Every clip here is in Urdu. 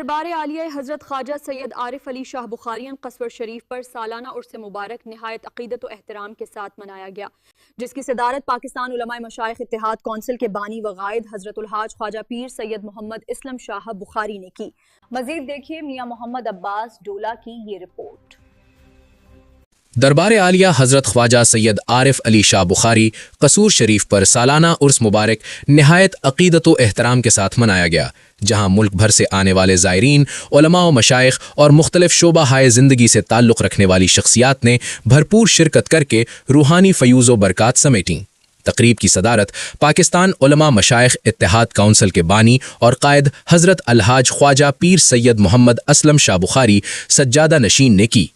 دربار عالیہ حضرت خواجہ سید عارف علی شاہ بخاریان قصور شریف پر سالانہ عرس مبارک نہایت عقیدت و احترام کے ساتھ منایا گیا، جس کی صدارت پاکستان علماء مشائخ اتحاد کونسل کے بانی و قائد حضرت الحاج خواجہ پیر سید محمد اسلم شاہ بخاری نے کی۔ مزید دیکھیے میاں محمد عباس ڈولا کی یہ رپورٹ۔ دربار عالیہ حضرت خواجہ سید عارف علی شاہ بخاری قصور شریف پر سالانہ عرس مبارک نہایت عقیدت و احترام کے ساتھ منایا گیا، جہاں ملک بھر سے آنے والے زائرین، علماء و مشائخ اور مختلف شعبہ ہائے زندگی سے تعلق رکھنے والی شخصیات نے بھرپور شرکت کر کے روحانی فیوز و برکات سمیٹیں۔ تقریب کی صدارت پاکستان علماء مشائخ اتحاد کونسل کے بانی اور قائد حضرت الحاج خواجہ پیر سید محمد اسلم شاہ بخاری سجادہ نشین نے کی۔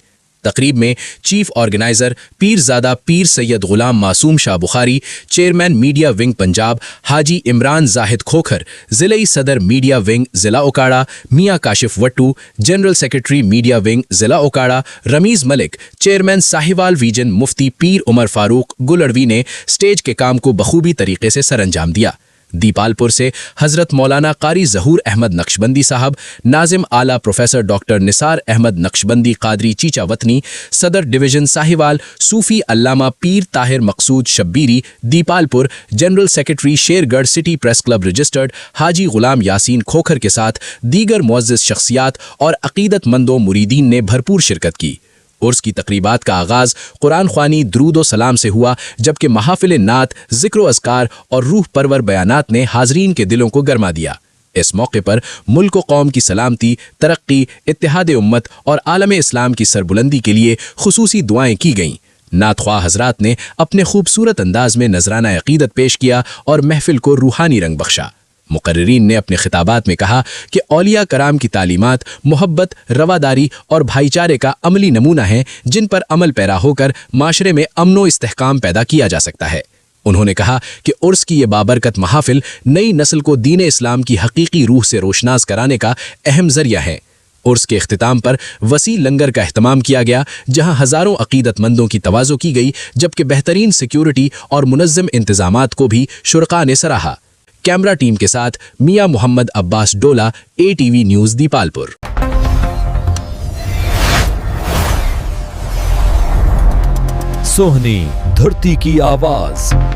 تقریب میں چیف آرگنائزر پیرزادہ پیر سید غلام معصوم شاہ بخاری، چیئرمین میڈیا ونگ پنجاب حاجی عمران زاہد کھوکھر، ضلعی صدر میڈیا ونگ ضلع اوکاڑہ میاں Kashif وٹو، general secretary media wing ضلع اوکاڑہ رمیز ملک، چیئرمین ساہیوال ویژن مفتی پیر عمر فاروق گلڑوی نے سٹیج کے کام کو بخوبی طریقے سے سر انجام دیا۔ دیپال پور سے حضرت مولانا قاری ظہور احمد نقشبندی صاحب، ناظم اعلیٰ پروفیسر ڈاکٹر نثار احمد نقشبندی قادری چیچا وطنی، صدر ڈویژن ساہیوال صوفی علامہ پیر طاہر مقصود شبیری دیپال پور، جنرل سیکرٹری شیر گڑھ سٹی پریس کلب رجسٹرڈ حاجی غلام یاسین کھوکھر کے ساتھ دیگر معزز شخصیات اور عقیدت مندوں مریدین نے بھرپور شرکت کی۔ عرس کی تقریبات کا آغاز قرآن خوانی، درود و سلام سے ہوا، جبکہ محافل نعت، ذکر و اذکار اور روح پرور بیانات نے حاضرین کے دلوں کو گرما دیا۔ اس موقع پر ملک و قوم کی سلامتی، ترقی، اتحاد امت اور عالم اسلام کی سربلندی کے لیے خصوصی دعائیں کی گئیں۔ نعت خواہ حضرات نے اپنے خوبصورت انداز میں نذرانہ عقیدت پیش کیا اور محفل کو روحانی رنگ بخشا۔ مقررین نے اپنے خطابات میں کہا کہ اولیاء کرام کی تعلیمات محبت، رواداری اور بھائی چارے کا عملی نمونہ ہیں، جن پر عمل پیرا ہو کر معاشرے میں امن و استحکام پیدا کیا جا سکتا ہے۔ انہوں نے کہا کہ عرس کی یہ بابرکت محافل نئی نسل کو دین اسلام کی حقیقی روح سے روشناس کرانے کا اہم ذریعہ ہے۔ عرس کے اختتام پر وسیع لنگر کا اہتمام کیا گیا، جہاں ہزاروں عقیدت مندوں کی تواضع کی گئی، جبکہ بہترین سیکیورٹی اور منظم انتظامات کو بھی شرکاء نے سراہا۔ کیمرہ ٹیم کے ساتھ میاں محمد عباس ڈولا، ATV نیوز دیپال پور۔ سوہنی دھرتی کی آواز۔